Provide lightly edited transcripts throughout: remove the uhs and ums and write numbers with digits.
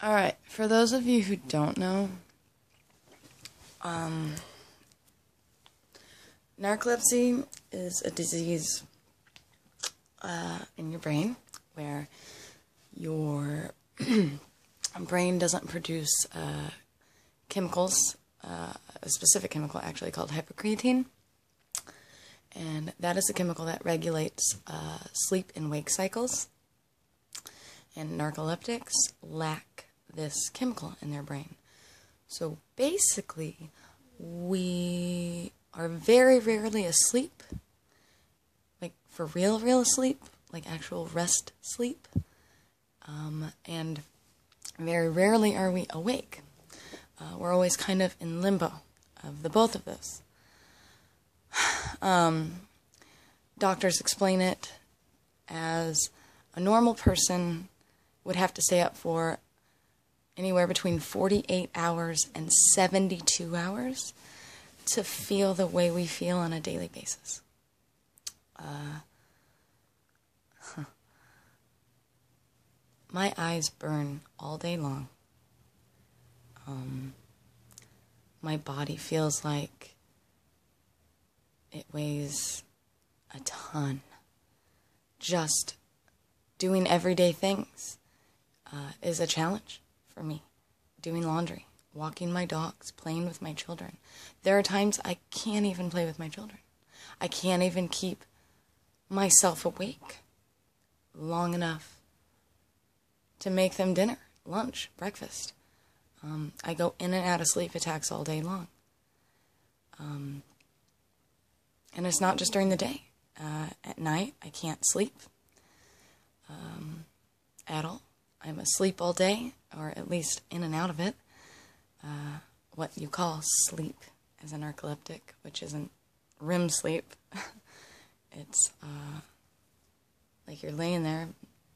Alright, for those of you who don't know, narcolepsy is a disease in your brain where your brain doesn't produce chemicals, a specific chemical actually called hypocreatine, and that is a chemical that regulates sleep and wake cycles, and narcoleptics lack this chemical in their brain. So basically, we are very rarely asleep, like for real asleep, like actual rest sleep, and very rarely are we awake. We're always kind of in limbo of the both of those. Doctors explain it as a normal person would have to stay up for anywhere between 48 hours and 72 hours to feel the way we feel on a daily basis. My eyes burn all day long. My body feels like it weighs a ton. Just doing everyday things is a challenge for me. Doing laundry, walking my dogs, playing with my children. There are times I can't even play with my children. I can't even keep myself awake long enough to make them dinner, lunch, breakfast. I go in and out of sleep attacks all day long. And it's not just during the day. At night, I can't sleep at all. I'm asleep all day, or at least in and out of it. What you call sleep as a narcoleptic, which isn't REM sleep. It's like you're laying there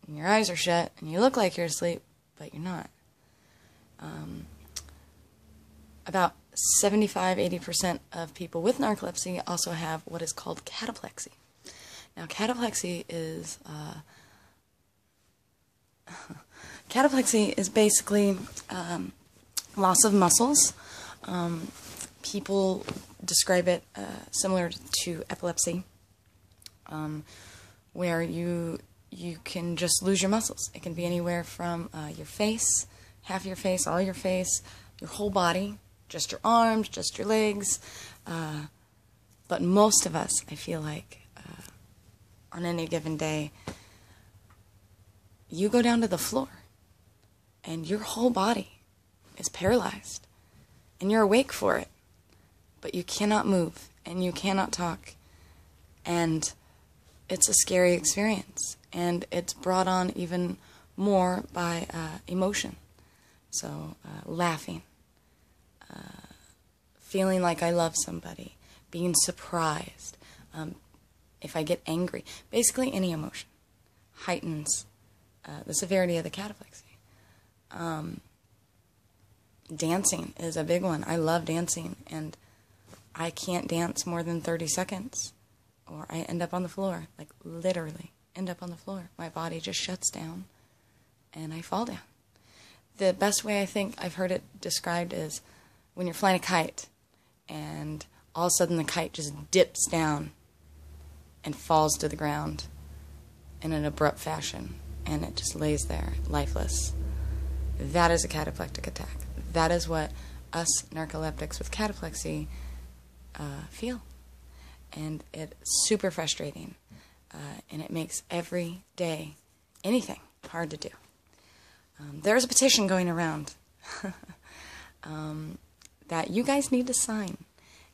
and your eyes are shut and you look like you're asleep, but you're not. About 75-80% of people with narcolepsy also have what is called cataplexy. Now, cataplexy is basically loss of muscles. People describe it similar to epilepsy, where you can just lose your muscles. It can be anywhere from your face, half your face, all your face, your whole body, just your arms, just your legs. But most of us, I feel like, on any given day, you go down to the floor and your whole body is paralyzed and you're awake for it, but you cannot move and you cannot talk, and it's a scary experience, and it's brought on even more by emotion. So laughing, feeling like I love somebody, being surprised, if I get angry, basically any emotion heightens the severity of the cataplexy. Dancing is a big one. I love dancing, and I can't dance more than 30 seconds, or I end up on the floor, like literally end up on the floor. My body just shuts down, and I fall down. The best way I think I've heard it described is when you're flying a kite, and all of a sudden the kite just dips down and falls to the ground in an abrupt fashion, and it just lays there, lifeless. That is a cataplectic attack. That is what us narcoleptics with cataplexy feel. And it's super frustrating, and it makes every day, anything, hard to do. There's a petition going around that you guys need to sign,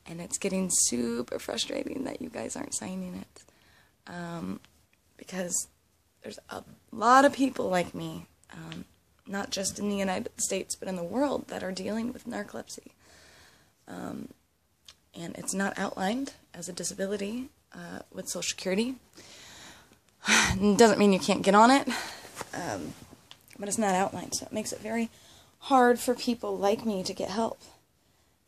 and it's getting super frustrating that you guys aren't signing it, because there's a lot of people like me, not just in the United States, but in the world, that are dealing with narcolepsy. And it's not outlined as a disability with Social Security. It doesn't mean you can't get on it, but it's not outlined, so it makes it very hard for people like me to get help.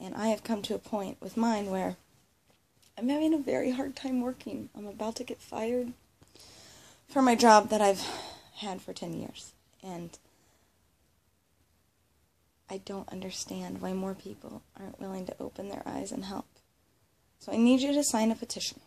And I have come to a point with mine where I'm having a very hard time working. I'm about to get fired for my job that I've had for 10 years. And I don't understand why more people aren't willing to open their eyes and help. So I need you to sign a petition.